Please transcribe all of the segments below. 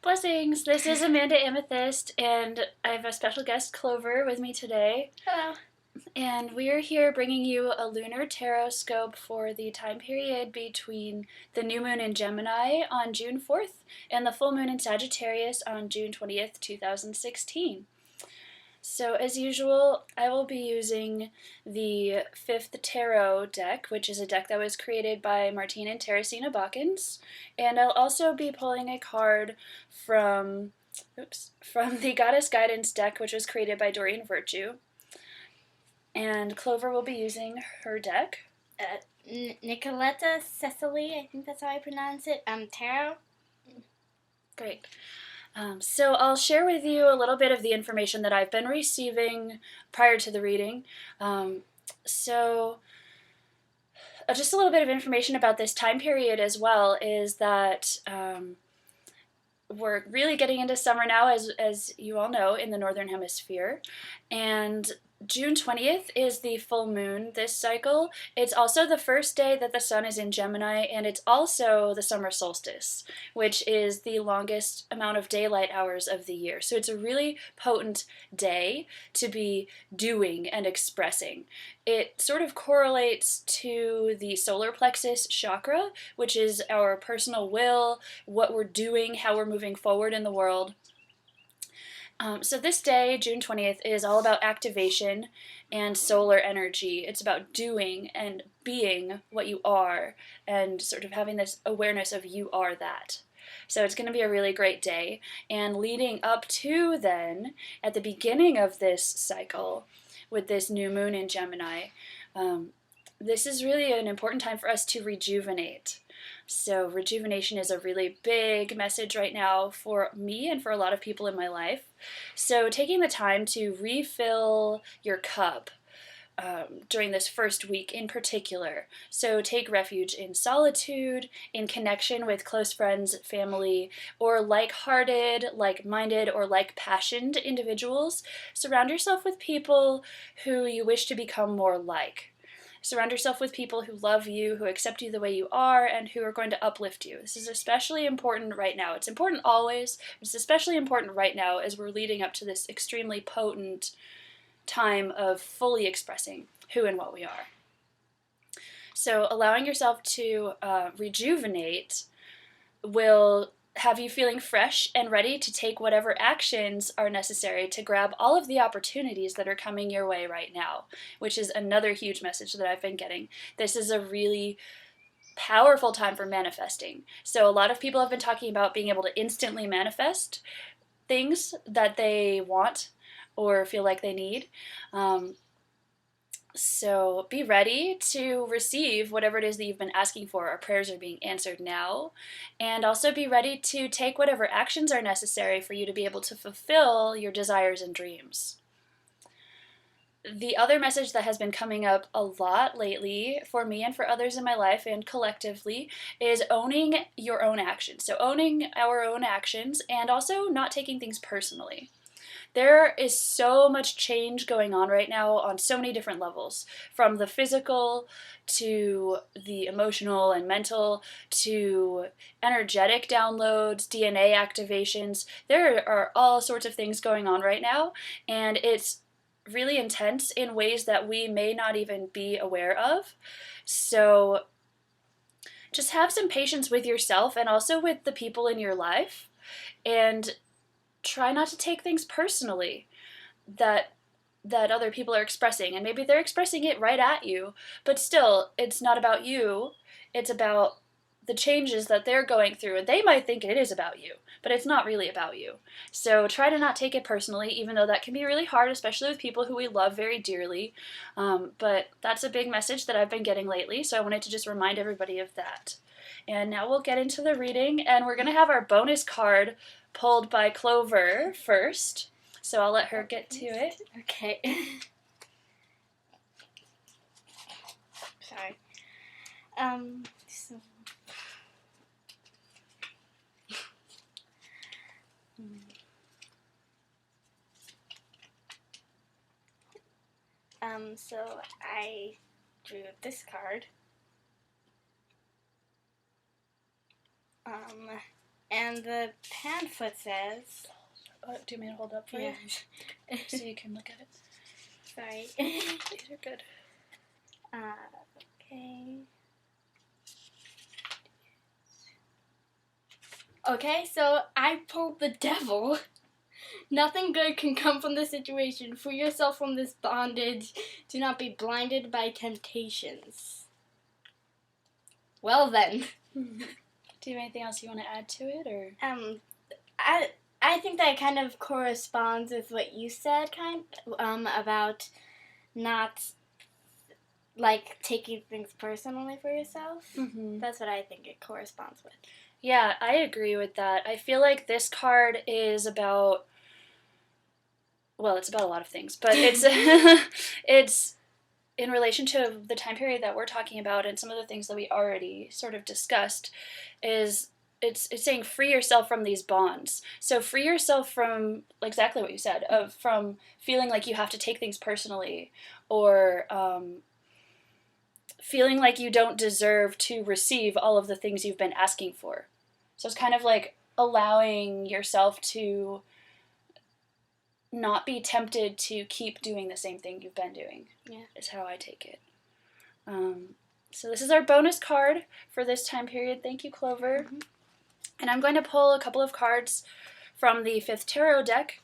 Blessings! This is Amanda Amethyst, and I have a special guest, Clover, with me today. Hello. And we are here bringing you a lunar tarot scope for the time period between the new moon in Gemini on June 4th and the full moon in Sagittarius on June 20th, 2016. So, as usual, I will be using the Fifth Tarot deck, which is a deck that was created by Martine and Teresina Bawkins. And I'll also be pulling a card from, from the Goddess Guidance deck, which was created by Doreen Virtue. And Clover will be using her deck. Nicoletta Cecily, I think that's how I pronounce it. Tarot. Great. So I'll share with you a little bit of the information that I've been receiving prior to the reading. So just a little bit of information about this time period as well is that we're really getting into summer now, as you all know, in the Northern Hemisphere. And June 20th is the full moon this cycle. It's also the first day that the sun is in Gemini, and it's also the summer solstice, which is the longest amount of daylight hours of the year. So it's a really potent day to be doing and expressing. It sort of correlates to the solar plexus chakra, which is our personal will, what we're doing, how we're moving forward in the world. So this day, June 20th, is all about activation and solar energy. It's about doing and being what you are and sort of having this awareness of you are that. So it's going to be a really great day. And leading up to then, at the beginning of this cycle, with this new moon in Gemini, this is really an important time for us to rejuvenate. So rejuvenation is a really big message right now for me and for a lot of people in my life. So taking the time to refill your cup during this first week in particular. So take refuge in solitude, in connection with close friends, family, or like-hearted, like-minded, or like-passioned individuals. Surround yourself with people who you wish to become more like. Surround yourself with people who love you, who accept you the way you are, and who are going to uplift you. This is especially important right now. It's important always, but it's especially important right now as we're leading up to this extremely potent time of fully expressing who and what we are. So allowing yourself to rejuvenate will have you feeling fresh and ready to take whatever actions are necessary to grab all of the opportunities that are coming your way right now, which is another huge message that I've been getting. This is a really powerful time for manifesting. So a lot of people have been talking about being able to instantly manifest things that they want or feel like they need. So be ready to receive whatever it is that you've been asking for. Our prayers are being answered now. And also be ready to take whatever actions are necessary for you to be able to fulfill your desires and dreams. The other message that has been coming up a lot lately for me and for others in my life and collectively is owning your own actions. So owning our own actions and also not taking things personally. There is so much change going on right now on so many different levels, from the physical to the emotional and mental to energetic downloads, DNA activations. There are all sorts of things going on right now, and it's really intense in ways that we may not even be aware of. So just have some patience with yourself and also with the people in your life, and try not to take things personally that other people are expressing. And maybe they're expressing it right at you, but still, it's not about you. It's about the changes that they're going through. And they might think it is about you, but it's not really about you. So try to not take it personally, even though that can be really hard, especially with people who we love very dearly. But that's a big message that I've been getting lately, so I wanted to just remind everybody of that. And now we'll get into the reading, and we're going to have our bonus card pulled by Clover first, so I'll let her get to it. Okay. Sorry. So I drew this card. And the Panfoot says... do you want me to hold up for you? So you can look at it? Sorry. These are good. Okay. Okay, so I pulled the devil. Nothing good can come from this situation. Free yourself from this bondage. Do not be blinded by temptations. Well then. Do you have anything else you want to add to it, or? I think that kind of corresponds with what you said, about not, like, taking things personally for yourself. Mm-hmm. That's what I think it corresponds with. Yeah, I agree with that. I feel like this card is about, well, it's about a lot of things, but it's it's in relation to the time period that we're talking about and some of the things that we already sort of discussed, is it's saying free yourself from these bonds. So free yourself from exactly what you said, from feeling like you have to take things personally, or feeling like you don't deserve to receive all of the things you've been asking for. So it's kind of like allowing yourself to not be tempted to keep doing the same thing you've been doing. Yeah. Is how I take it. So this is our bonus card for this time period. Thank you, Clover. Mm-hmm. And I'm going to pull a couple of cards from the 5th Tarot deck.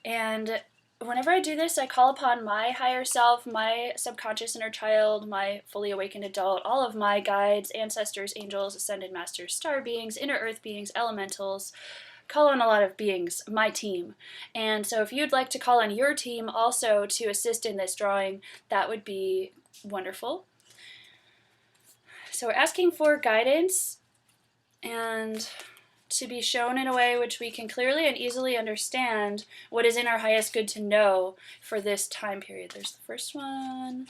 And whenever I do this, I call upon my higher self, my subconscious inner child, my fully awakened adult, all of my guides, ancestors, angels, ascended masters, star beings, inner earth beings, elementals. Call on a lot of beings, my team. And so if you'd like to call on your team also to assist in this drawing, that would be wonderful. So we're asking for guidance and to be shown in a way which we can clearly and easily understand what is in our highest good to know for this time period. There's the first one.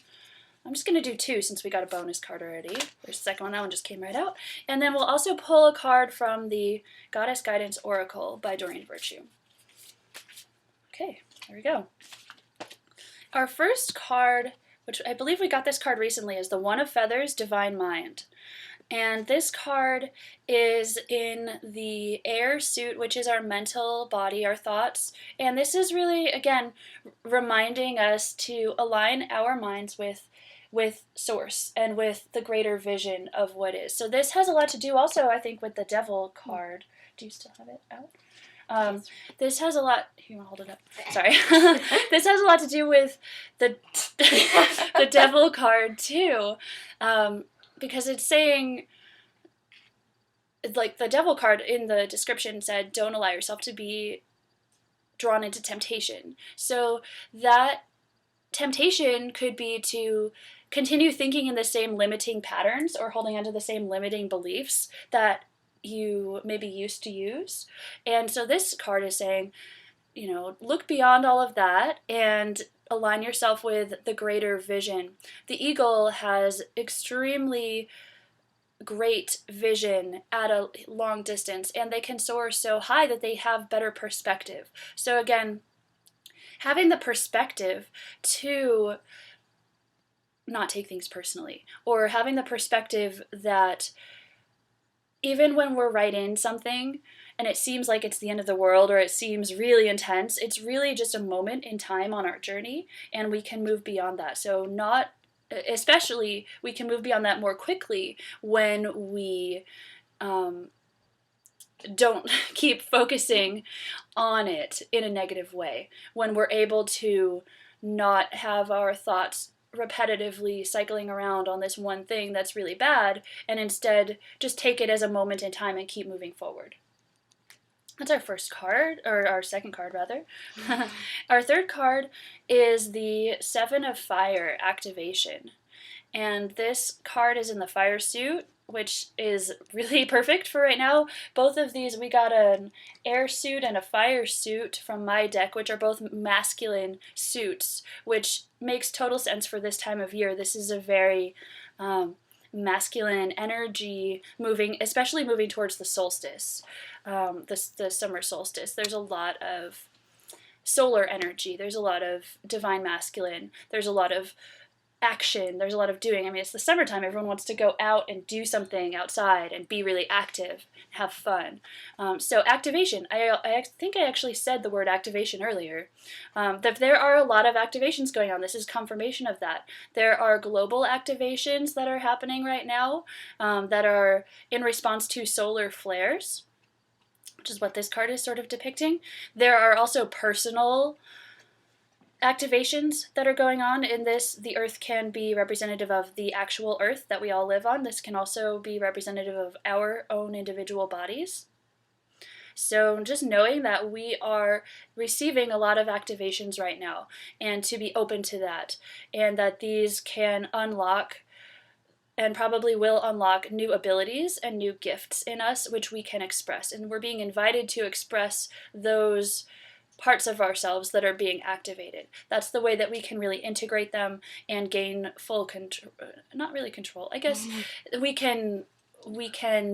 I'm just going to do 2 since we got a bonus card already. There's the second one. That one just came right out. And then we'll also pull a card from the Goddess Guidance Oracle by Doreen Virtue. Okay, there we go. Our first card, which I believe we got this card recently, is the One of Feathers, Divine Mind. And this card is in the air suit, which is our mental body, our thoughts. And this is really, again, reminding us to align our minds with Source and with the greater vision of what is. So this has a lot to do also, I think, with the Devil card. Do you still have it out? This has a lot... You want to hold it up? Sorry. This has a lot to do with the Devil card, too. Because it's saying, like, the Devil card in the description said, don't allow yourself to be drawn into temptation. So that temptation could be to continue thinking in the same limiting patterns or holding onto the same limiting beliefs that you maybe used to use. And so this card is saying, you know, look beyond all of that and align yourself with the greater vision. The eagle has extremely great vision at a long distance, and they can soar so high that they have better perspective. So again, having the perspective to not take things personally, or having the perspective that even when we're right in something and it seems like it's the end of the world or it seems really intense, it's really just a moment in time on our journey, and we can move beyond that. So especially we can move beyond that more quickly when we don't keep focusing on it in a negative way, when we're able to not have our thoughts repetitively cycling around on this one thing that's really bad, and instead just take it as a moment in time and keep moving forward. That's our first card, or our second card rather. Our third card is the Seven of Fire activation. And this card is in the fire suit, which is really perfect for right now. Both of these, we got an air suit and a fire suit from my deck, which are both masculine suits, which makes total sense for this time of year. This is a very masculine energy especially moving towards the solstice, the summer solstice. There's a lot of solar energy. There's a lot of divine masculine. There's a lot of action. There's a lot of doing. I mean, it's the summertime. Everyone wants to go out and do something outside and be really active, have fun. So activation. I think I actually said the word activation earlier. That there are a lot of activations going on. This is confirmation of that. There are global activations that are happening right now that are in response to solar flares, which is what this card is sort of depicting. There are also personal activations that are going on in this. The Earth can be representative of the actual Earth that we all live on. This can also be representative of our own individual bodies. So just knowing that we are receiving a lot of activations right now, and to be open to that, and that these can unlock and probably will unlock new abilities and new gifts in us, which we can express. And we're being invited to express those parts of ourselves that are being activated. That's the way that we can really integrate them and gain full control, not really control, I guess we can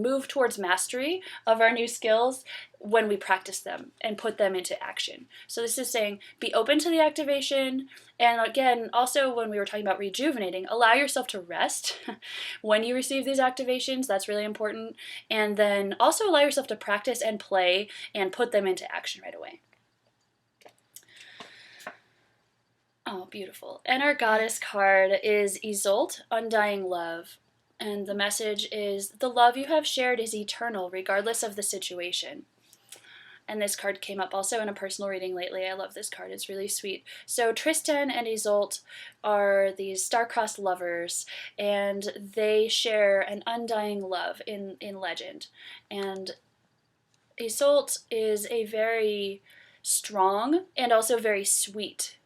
move towards mastery of our new skills when we practice them and put them into action. So this is saying be open to the activation, and again, also when we were talking about rejuvenating, allow yourself to rest when you receive these activations. That's really important. And then also allow yourself to practice and play and put them into action right away. Oh, beautiful. And our goddess card is Isolde, Undying Love. And the message is, the love you have shared is eternal, regardless of the situation. And this card came up also in a personal reading lately. I love this card. It's really sweet. So Tristan and Isolde are these star-crossed lovers, and they share an undying love in legend. And Isolde is a very strong and also very sweet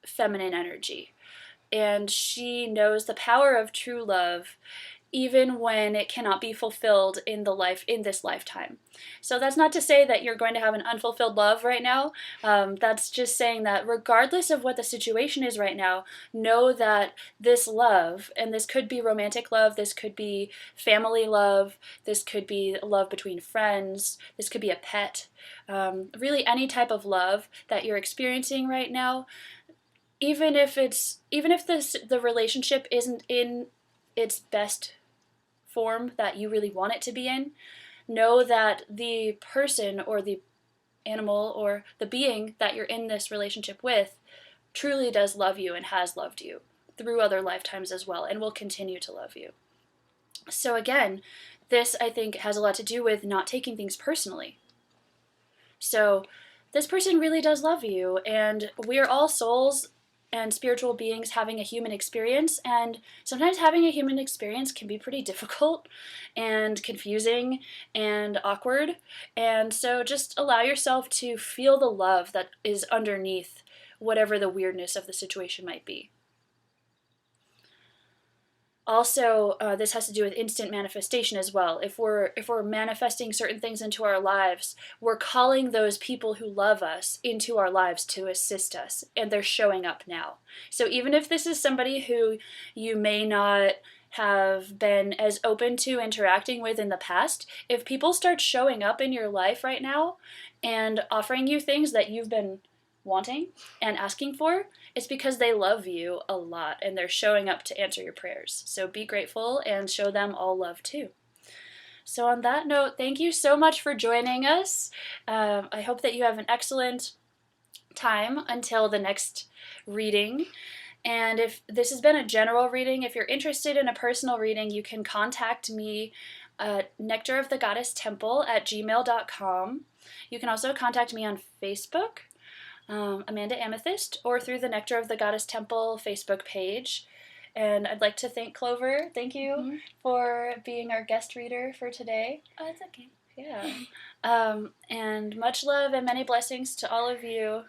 feminine energy, and she knows the power of true love even when it cannot be fulfilled in this lifetime. So that's not to say that you're going to have an unfulfilled love right now. That's just saying that regardless of what the situation is right now, know that this love, and this could be romantic love, this could be family love, this could be love between friends, this could be a pet, really any type of love that you're experiencing right now, even if the relationship isn't in its best form that you really want it to be in, know that the person or the animal or the being that you're in this relationship with truly does love you and has loved you through other lifetimes as well, and will continue to love you. So again, this I think has a lot to do with not taking things personally. So this person really does love you, and we're all souls and spiritual beings having a human experience, and sometimes having a human experience can be pretty difficult and confusing and awkward, and so just allow yourself to feel the love that is underneath whatever the weirdness of the situation might be. Also, this has to do with instant manifestation as well. If we're manifesting certain things into our lives, we're calling those people who love us into our lives to assist us, and they're showing up now. So even if this is somebody who you may not have been as open to interacting with in the past, if people start showing up in your life right now and offering you things that you've been wanting and asking for, it's because they love you a lot and they're showing up to answer your prayers. So be grateful and show them all love too. So on that note, thank you so much for joining us. I hope that you have an excellent time until the next reading. And if this has been a general reading, if you're interested in a personal reading, you can contact me at nectarofthegoddesstemple@gmail.com. You can also contact me on Facebook, Amanda Amethyst, or through the Nectar of the Goddess Temple Facebook page. And I'd like to thank Clover. Thank you for being our guest reader for today. Oh, it's okay. Yeah. And much love and many blessings to all of you.